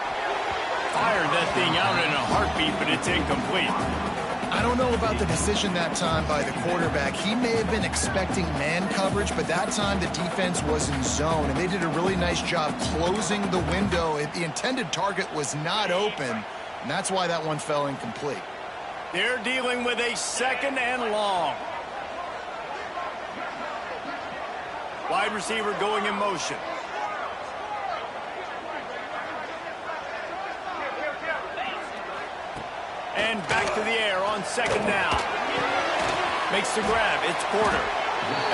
Fired that thing out in a heartbeat, but it's incomplete.
I don't know about the decision that time by the quarterback. He may have been expecting man coverage, but that time the defense was in zone, and they did a really nice job closing the window. The intended target was not open, and that's why that one fell incomplete.
They're dealing with a 2nd and long. Wide receiver going in motion. And back to the air on 2nd down. Makes the grab. It's Porter.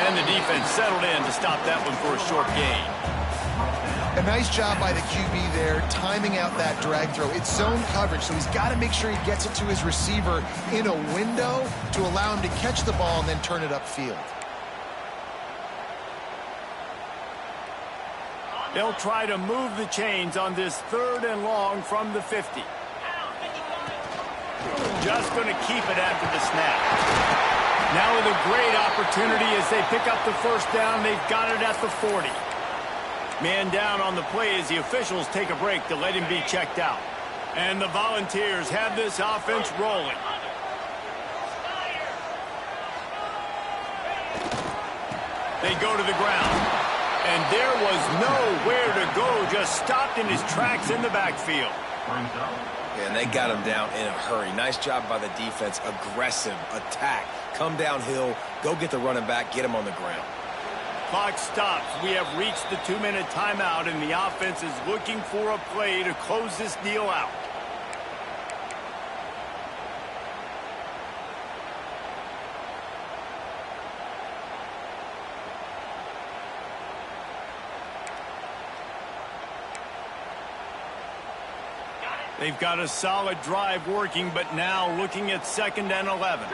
And the defense settled in to stop that one for a short gain.
A nice job by the QB there, timing out that drag throw. It's zone coverage, so he's got to make sure he gets it to his receiver in a window to allow him to catch the ball and then turn it upfield.
They'll try to move the chains on this 3rd and long from the 50. Just going to keep it after the snap. Now with a great opportunity as they pick up the 1st down. They've got it at the 40. Man down on the play as the officials take a break to let him be checked out. And the Volunteers have this offense rolling. They go to the ground. And there was nowhere to go, just stopped in his tracks in the backfield.
And they got him down in a hurry. Nice job by the defense. Aggressive attack. Come downhill. Go get the running back. Get him on the ground.
Clock stops. We have reached the 2-minute timeout, and the offense is looking for a play to close this deal out. They've got a solid drive working, but now looking at 2nd and 11.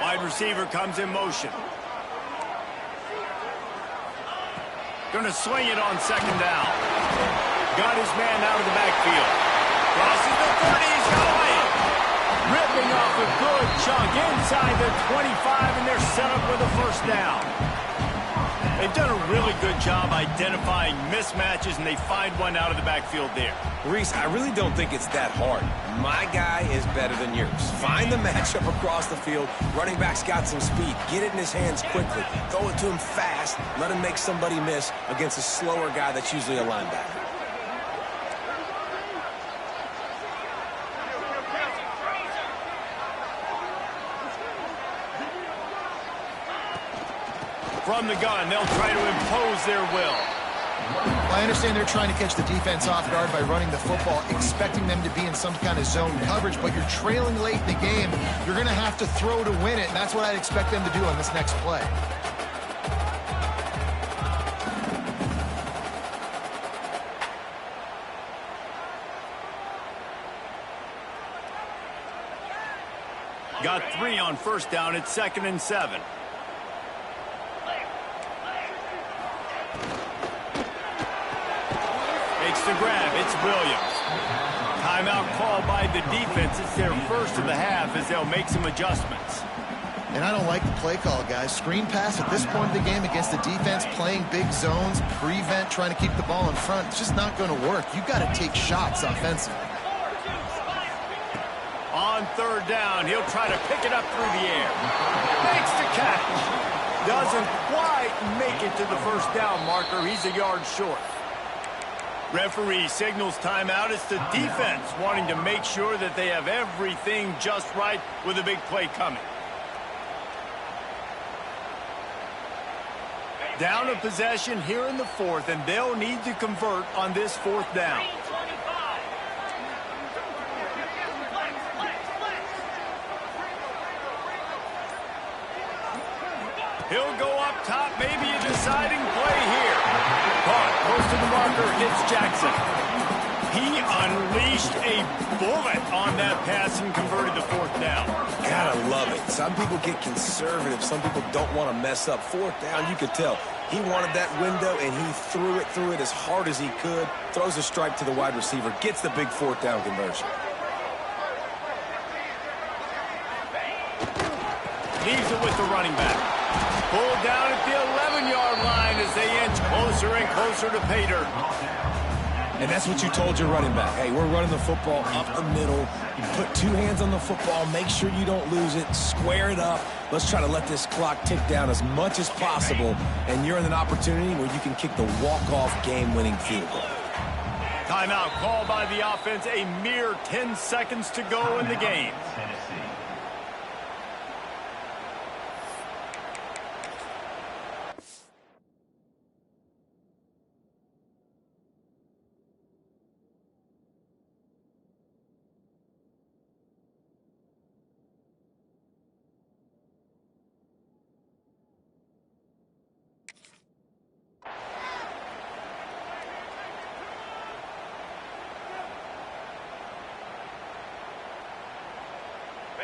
Wide receiver comes in motion. Going to swing it on 2nd down. Got his man out of the backfield. Crosses the 30, he's going! Ripping off a good chunk inside the 25, and they're set up with a 1st down. They've done a really good job identifying mismatches, and they find one out of the backfield there.
Reese, I really don't think it's that hard. My guy is better than yours. Find the matchup across the field. Running back's got some speed. Get it in his hands quickly. Throw it to him fast. Let him make somebody miss against a slower guy that's usually a linebacker.
From the gun, they'll try to impose their will.
I understand they're trying to catch the defense off guard by running the football, expecting them to be in some kind of zone coverage, but you're trailing late in the game. You're going to have to throw to win it, and that's what I'd expect them to do on this next play.
Got 3 on 1st down. It's 2nd and 7. The grab, it's Williams. Timeout called by the defense. It's their 1st of the half as they'll make some adjustments.
And I don't like the play call, guys. Screen pass at this point of the game against the defense, playing big zones, prevent, trying to keep the ball in front. It's just not going to work. You've got to take shots offensively.
On 3rd down, he'll try to pick it up through the air. Makes the catch. Doesn't quite make it to the 1st down marker. He's a yard short. Referee signals timeout. It's the defense wanting to make sure that they have everything just right with a big play coming. Down a possession here in the 4th, and they'll need to convert on this 4th down. He'll go up top, maybe a deciding play here. Caught close to the marker, hits Jackson. He unleashed a bullet on that pass and converted the 4th down.
Gotta love it. Some people get conservative. Some people don't want to mess up. 4th down, you could tell. He wanted that window, and he threw it as hard as he could. Throws a strike to the wide receiver. Gets the big 4th down conversion.
Leaves it with the running back. Pulled down at the 11-yard line as they inch closer and closer to pay dirt.
And that's what you told your running back. Hey, we're running the football up the middle. You put two hands on the football, make sure you don't lose it, square it up. Let's try to let this clock tick down as much as possible, and you're in an opportunity where you can kick the walk-off game-winning field goal.
Timeout called by the offense. A mere 10 seconds to go in the game.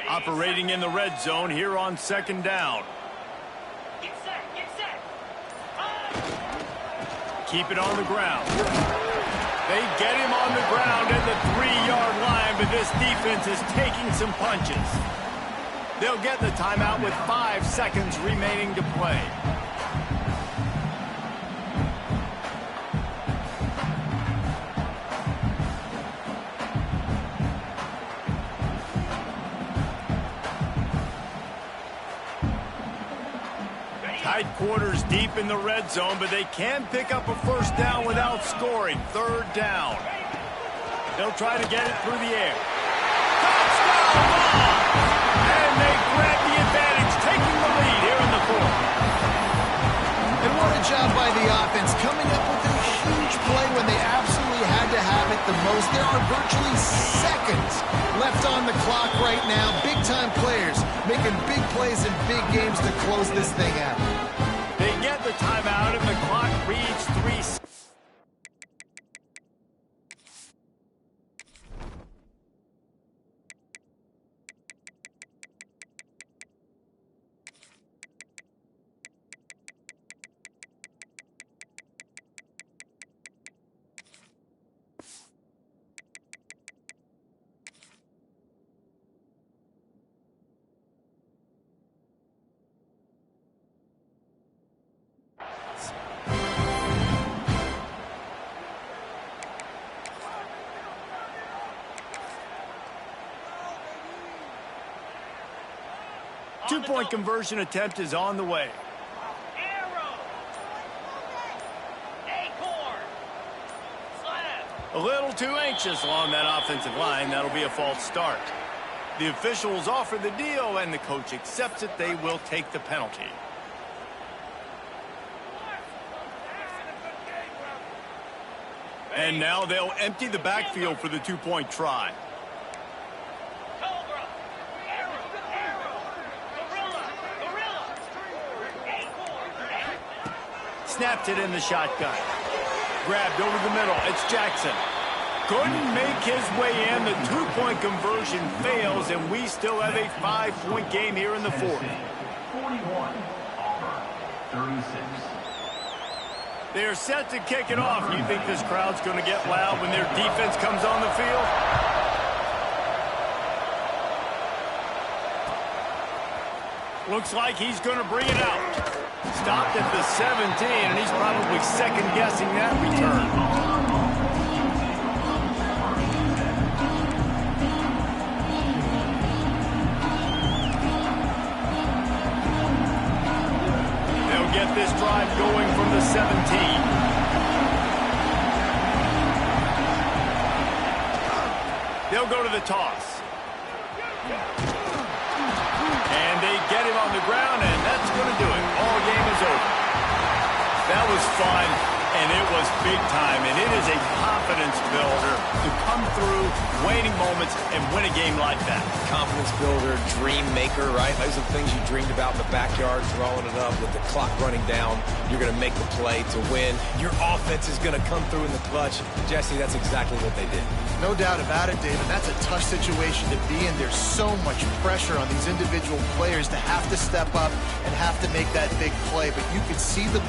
Operating in the red zone here on second down.
Get set, get set.
Keep it on the ground. They get him on the ground at the 3-yard line, but this defense is taking some punches. They'll get the timeout with 5 seconds remaining to play. Tight quarters deep in the red zone, but they can pick up a first down without scoring. Third down. They'll try to get it through the air. Touchdown ball! And they grab the advantage, taking the lead here in the fourth.
And what a job by the offense, coming up with a huge play when they absolutely had to have it the most. There are virtually seconds left on the clock right now. Big-time players making big plays in big games to close this thing out.
They get the timeout, and the clock reads 3. Two-point conversion attempt is on the way.
Arrow. Acorn. Slab.
A little too anxious along that offensive line. That'll be a false start. The officials offer the deal, and the coach accepts it. They will take the penalty. And now they'll empty the backfield for the two-point try.
Cobra. Arrow. Arrow. Gorilla. Gorilla. Acorn.
Snapped it in the shotgun. Grabbed over the middle. It's Jackson. Couldn't make his way in. The two-point conversion fails, and we still have a 5-point game here in the fourth.
41, Auburn, 36.
They're set to kick it off. You think this crowd's going to get loud when their defense comes on the field? Looks like he's going to bring it out. Stopped at the 17, and he's probably second-guessing that return. Get this drive going from the 17. They'll go to the toss. And they get him on the ground, and that's going to do it. All game is over. That was fun, and it was big time, and it is a confidence builder to come through waning moments and win a game like that.
Confidence builder, dream maker, right? Those are the things you dreamed about in the backyard, throwing it up with the clock running down. You're going to make the play to win. Your offense is going to come through in the clutch. Jesse, that's exactly what they did.
No doubt about it, David. That's a tough situation to be in. There's so much pressure on these individual players to have to step up and have to make that big play. But you could see the